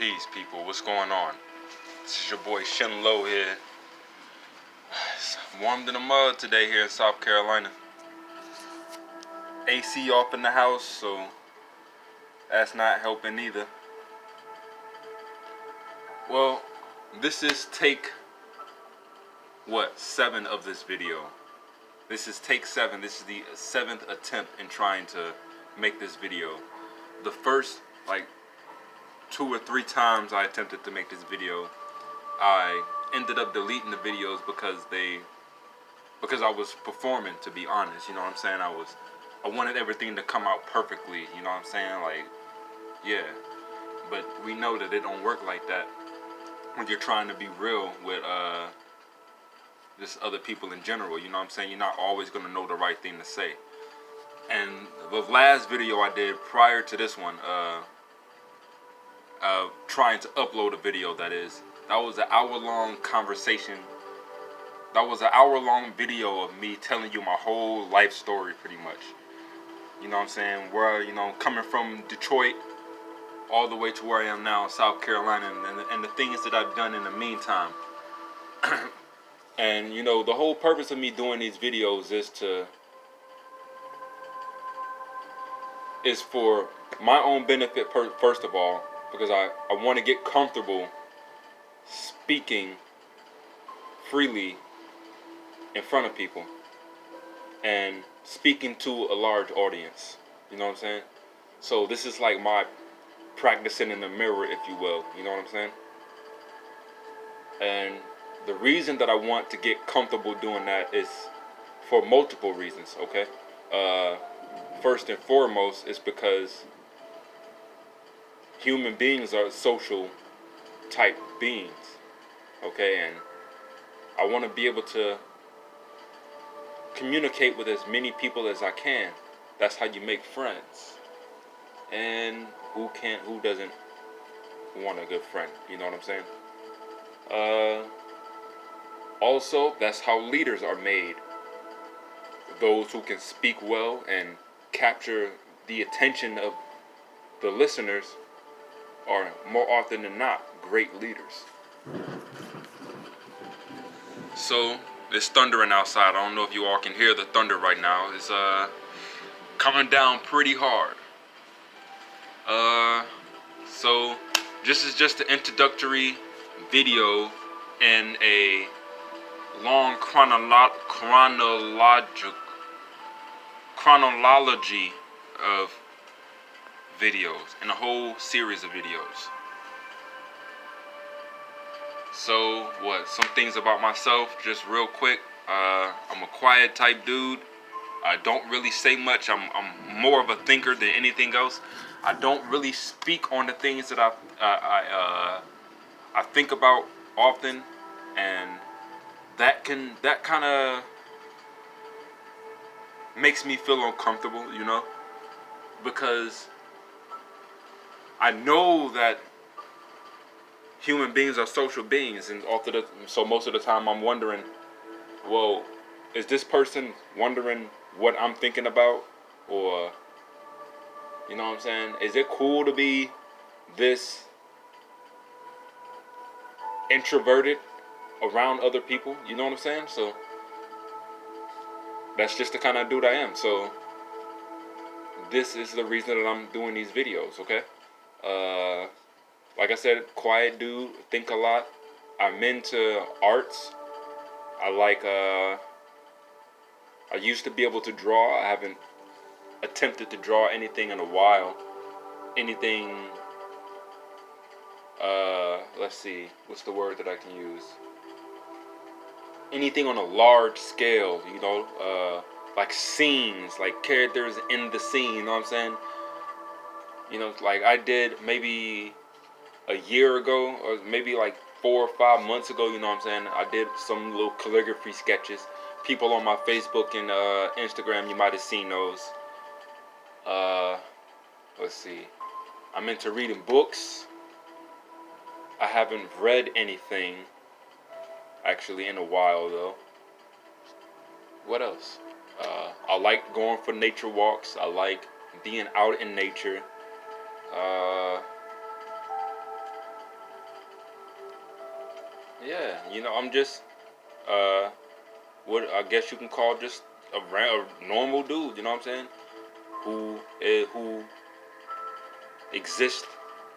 Peace, people. What's going on? This is your boy Shen Lo here. It's warmed in the mud today here in South Carolina. AC off in the house, so that's not helping either. Well, this is take 7 of this video. This is take 7. This is the 7th attempt in trying to make this video. The first 2 or 3 times I attempted to make this video, I ended up deleting the videos because I was performing, to be honest. You know what I'm saying? I wanted everything to come out perfectly, you know what I'm saying? Yeah. But we know that it don't work like that when you're trying to be real with just other people in general, you know what I'm saying? You're not always going to know the right thing to say. And the last video I did prior to this one, trying to upload a video, that was an hour-long conversation. That was an hour-long video of me telling you my whole life story, pretty much. You know what I'm saying? Where, coming from Detroit all the way to where I am now in South Carolina, and the things that I've done in the meantime. And, the whole purpose of me doing these videos is for my own benefit, first of all, because I want to get comfortable speaking freely in front of people and speaking to a large audience. You know what I'm saying? So this is like my practicing in the mirror, if you will. You know what I'm saying? And the reason that I want to get comfortable doing that is for multiple reasons, okay? First and foremost is because human beings are social type beings, okay? And I want to be able to communicate with as many people as I can. That's how you make friends. And who doesn't want a good friend? You know what I'm saying? Also, that's how leaders are made. Those who can speak well and capture the attention of the listeners are more often than not great leaders. So it's thundering outside. I don't know if you all can hear the thunder right now. It's coming down pretty hard. So this is just an introductory video in a long chronology of videos, in a whole series of videos. So some things about myself, just real quick. I'm a quiet type dude. I don't really say much. I'm more of a thinker than anything else. I don't really speak on the things that I think about often, and that kind of makes me feel uncomfortable, because I know that human beings are social beings, and so most of the time I'm wondering, well, is this person wondering what I'm thinking about? Or, you know what I'm saying? Is it cool to be this introverted around other people? You know what I'm saying? So that's just the kind of dude I am. So this is the reason that I'm doing these videos, okay? Like I said, quiet dude, think a lot. I'm into arts. I used to be able to draw. I haven't attempted to draw anything in a while. Anything, let's see, what's the word that I can use? Anything on a large scale, like scenes, like characters in the scene, you know what I'm saying? Like I did maybe a year ago, or maybe like 4 or 5 months ago, you know what I'm saying? I did some little calligraphy sketches. People on my Facebook and Instagram, you might have seen those. Let's see. I'm into reading books. I haven't read anything actually in a while though. What else? I like going for nature walks. I like being out in nature. yeah, you know, I'm just what I guess you can call just a normal dude. You know what I'm saying? Who exists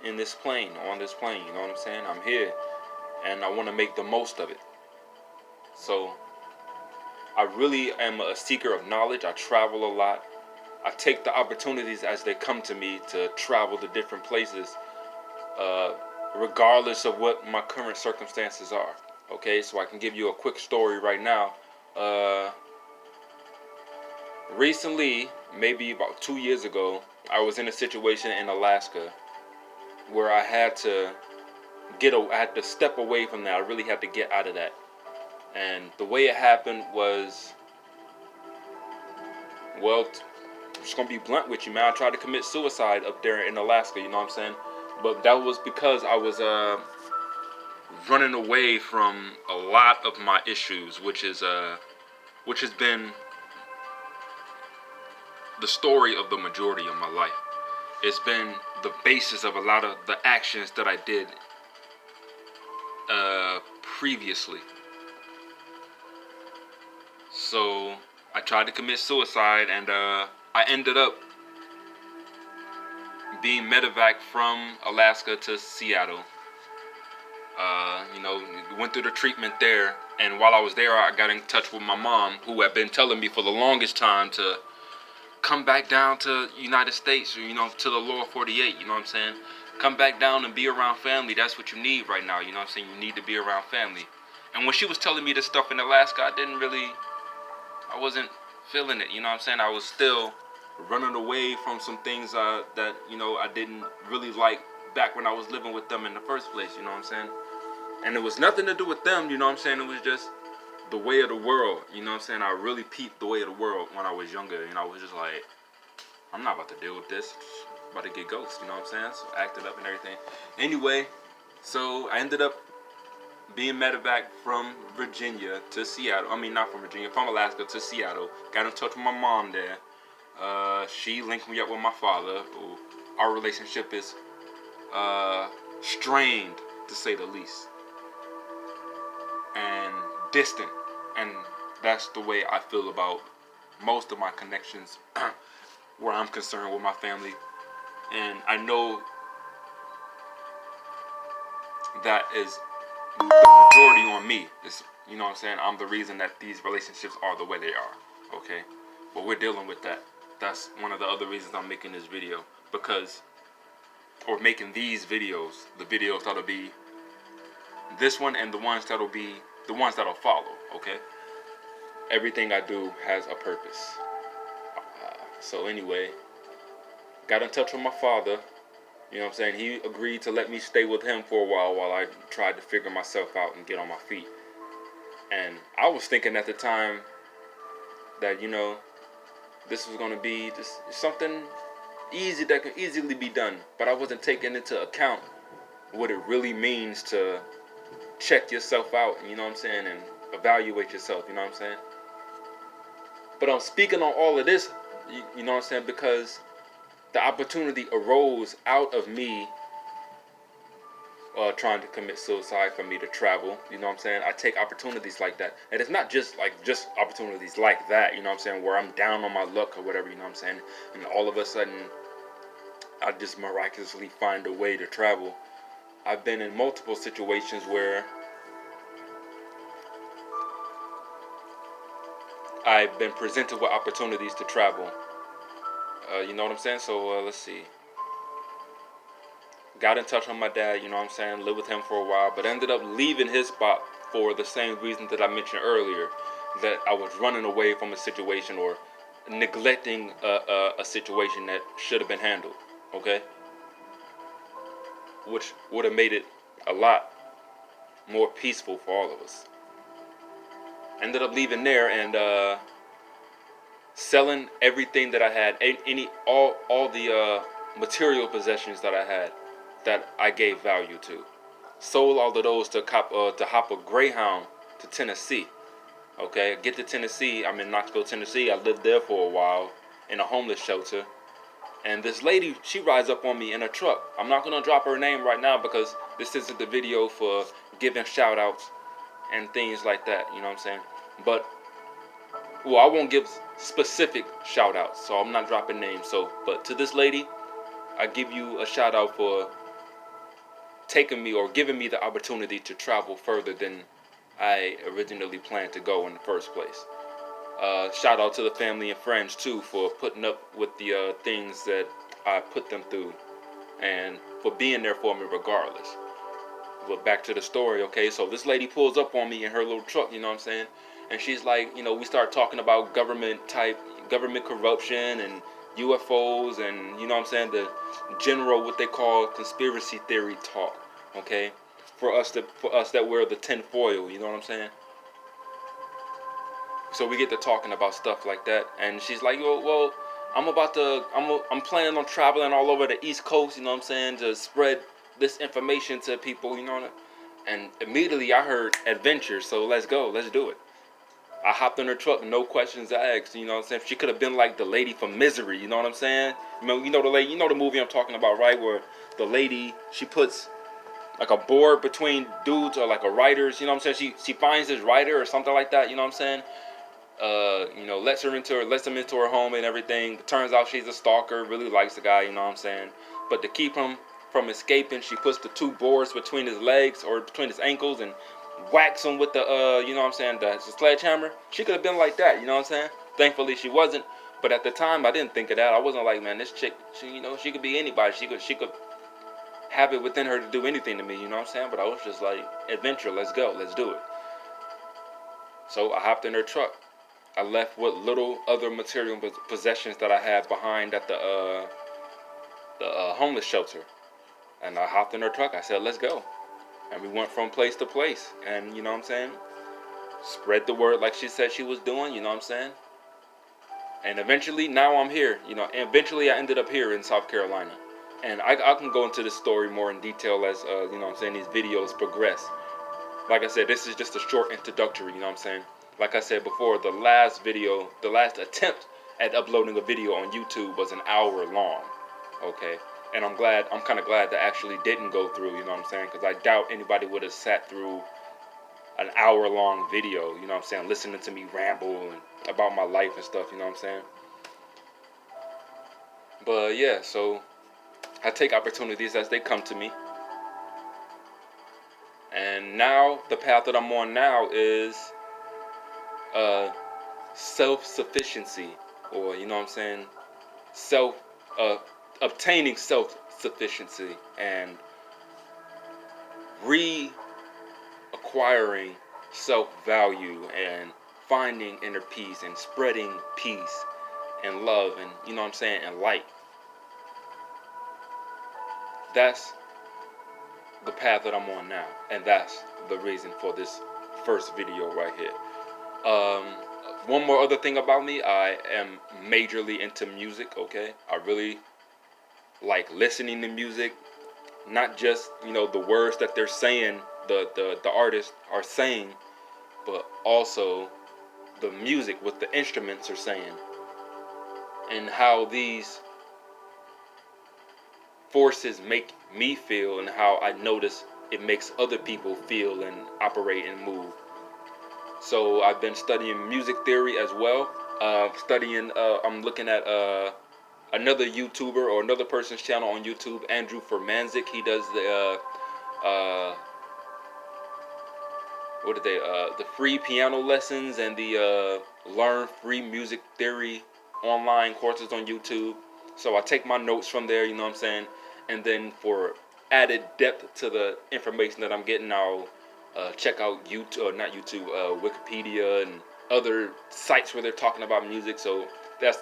in this plane, on this plane. You know what I'm saying? I'm here, and I want to make the most of it. So I really am a seeker of knowledge. I travel a lot. I take the opportunities as they come to me to travel to different places, regardless of what my current circumstances are. Okay, so I can give you a quick story right now. Recently, maybe about 2 years ago, I was in a situation in Alaska where I had to I had to step away from that. I really had to get out of that. And the way it happened was, well, I'm just gonna be blunt with you, man. I tried to commit suicide up there in Alaska. You know what I'm saying? But that was because I was running away from a lot of my issues, which has been the story of the majority of my life. It's been the basis of a lot of the actions that I did previously. So I tried to commit suicide, and I ended up being medevac from Alaska to Seattle. You know, went through the treatment there, and while I was there, I got in touch with my mom, who had been telling me for the longest time to come back down to United States, or, you know, to the lower 48, you know what I'm saying? Come back down and be around family. That's what you need right now, you know what I'm saying? You need to be around family. And when she was telling me this stuff in Alaska, I wasn't feeling it, you know what I'm saying? I was still running away from some things that, you know, I didn't really like back when I was living with them in the first place, you know what I'm saying? And it was nothing to do with them, you know what I'm saying? It was just the way of the world, you know what I'm saying? I really peeped the way of the world when I was younger, and I was just like, I'm not about to deal with this. I'm about to get ghosts, you know what I'm saying? So I acted up and everything. Anyway, so I ended up being medevac from Virginia to Seattle. I mean, not from Virginia, from Alaska to Seattle. Got in touch with my mom there. She linked me up with my father. Our relationship is strained, to say the least, and distant. And that's the way I feel about most of my connections where I'm concerned with my family. And I know that is the majority on me. It's, you know what I'm saying? I'm the reason that these relationships are the way they are. Okay? But we're dealing with that. That's one of the other reasons I'm making this video. Or making these videos. The videos that'll be this one and the ones that'll follow. Okay? Everything I do has a purpose. So anyway, got in touch with my father. You know what I'm saying? He agreed to let me stay with him for a while I tried to figure myself out and get on my feet. And I was thinking at the time that, you know, this was going to be just something easy that could easily be done. But I wasn't taking into account what it really means to check yourself out, you know what I'm saying, and evaluate yourself, you know what I'm saying? But I'm speaking on all of this, you know what I'm saying, because the opportunity arose out of me trying to commit suicide, for me to travel, you know what I'm saying? I take opportunities like that. And it's not just opportunities like that, you know what I'm saying, where I'm down on my luck or whatever, you know what I'm saying? And all of a sudden, I just miraculously find a way to travel. I've been in multiple situations where I've been presented with opportunities to travel. You know what I'm saying? So let's see. Got in touch with my dad, you know what I'm saying? Lived with him for a while, but ended up leaving his spot for the same reason that I mentioned earlier, that I was running away from a situation or neglecting a situation that should have been handled. Okay? Which would have made it a lot more peaceful for all of us. Ended up leaving there and selling everything that I had, all the material possessions that I had, that I gave value to. Sold all of those to hop a Greyhound to Tennessee. Okay, get to Tennessee. I'm in Knoxville, Tennessee. I lived there for a while in a homeless shelter. And this lady, she rides up on me in a truck. I'm not going to drop her name right now because this isn't the video for giving shout outs and things like that. You know what I'm saying? But well, I won't give specific shout outs, so I'm not dropping names. So, but to this lady, I give you a shout out for taking me or giving me the opportunity to travel further than I originally planned to go in the first place. Shout out to the family and friends too for putting up with the things that I put them through and for being there for me regardless. But back to the story, okay? So this lady pulls up on me in her little truck, you know what I'm saying? And she's like, you know, we start talking about government corruption and UFOs and, you know what I'm saying, the general what they call conspiracy theory talk, okay? For us that wear the tinfoil, you know what I'm saying? So we get to talking about stuff like that, and she's like, well, I'm planning on traveling all over the East Coast, you know what I'm saying, to spread this information to people, you know. And immediately I heard adventure, so let's go, let's do it. I hopped in her truck, no questions asked, you know what I'm saying. She could have been like the lady from Misery, you know what I'm saying. You know the lady, you know the movie I'm talking about, right? Where the lady, she puts like a board between dudes or like a writers, you know what I'm saying. She finds this writer or something like that, you know what I'm saying. You know, lets him into her home and everything. Turns out she's a stalker, really likes the guy, you know what I'm saying. But to keep him from escaping, she puts the two boards between his legs or between his ankles and whacks him with the, you know what I'm saying, the sledgehammer. She could have been like that, you know what I'm saying. Thankfully, she wasn't. But at the time, I didn't think of that. I wasn't like, man, this chick, you know, she could be anybody. She could have it within her to do anything to me, you know what I'm saying. But I was just like, adventure, let's go, let's do it. So I hopped in her truck. I left what little other material possessions that I had behind at the homeless shelter. And I hopped in her truck. I said, let's go. And we went from place to place. And, you know what I'm saying, spread the word like she said she was doing, you know what I'm saying. And eventually, now I'm here. You know, and eventually I ended up here in South Carolina. And I can go into this story more in detail as, you know what I'm saying, these videos progress. Like I said, this is just a short introductory, you know what I'm saying. Like I said before, the last attempt at uploading a video on YouTube was an hour long, okay? And I'm kind of glad that actually didn't go through, you know what I'm saying? Because I doubt anybody would have sat through an hour-long video, you know what I'm saying? Listening to me ramble and about my life and stuff, you know what I'm saying? But yeah, so I take opportunities as they come to me. And now, the path that I'm on now is self-sufficiency, or you know what I'm saying, obtaining self-sufficiency and reacquiring self-value and finding inner peace and spreading peace and love and, you know what I'm saying, and light. That's the path that I'm on now, and that's the reason for this first video right here. One more other thing about me, I am majorly into music, okay? I really like listening to music, not just, you know, the words that they're saying, the artists are saying, but also the music, what the instruments are saying, and how these forces make me feel, and how I notice it makes other people feel and operate and move. So I've been studying music theory as well. I'm looking at another YouTuber or another person's channel on YouTube, Andrew Furmanzik. He does the the free piano lessons and the learn free music theory online courses on YouTube. So I take my notes from there, you know what I'm saying, and then for added depth to the information that I'm getting, I'll check out Wikipedia and other sites where they're talking about music. So that's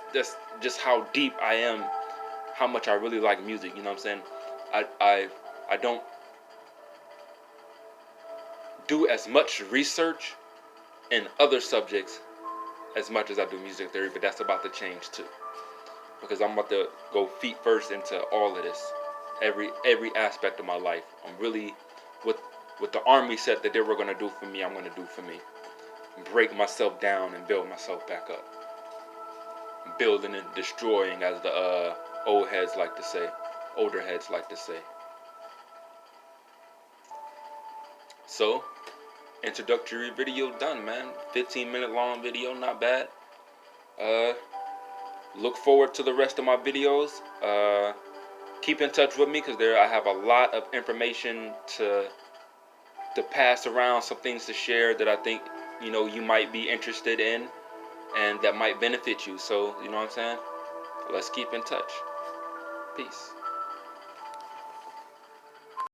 just how deep I am, how much I really like music, you know what I'm saying. I don't do as much research in other subjects as much as I do music theory, but that's about to change too, because I'm about to go feet first into all of this, every aspect of my life. I'm really what the army said that they were going to do for me, I'm going to do for me. Break myself down and build myself back up. Building and destroying, as the older heads like to say. So, introductory video done, man. 15-minute long video, not bad. Look forward to the rest of my videos. Keep in touch with me, because I have a lot of information to pass around, some things to share that I think you might be interested in and that might benefit you. So you know what I'm saying? Let's keep in touch. Peace.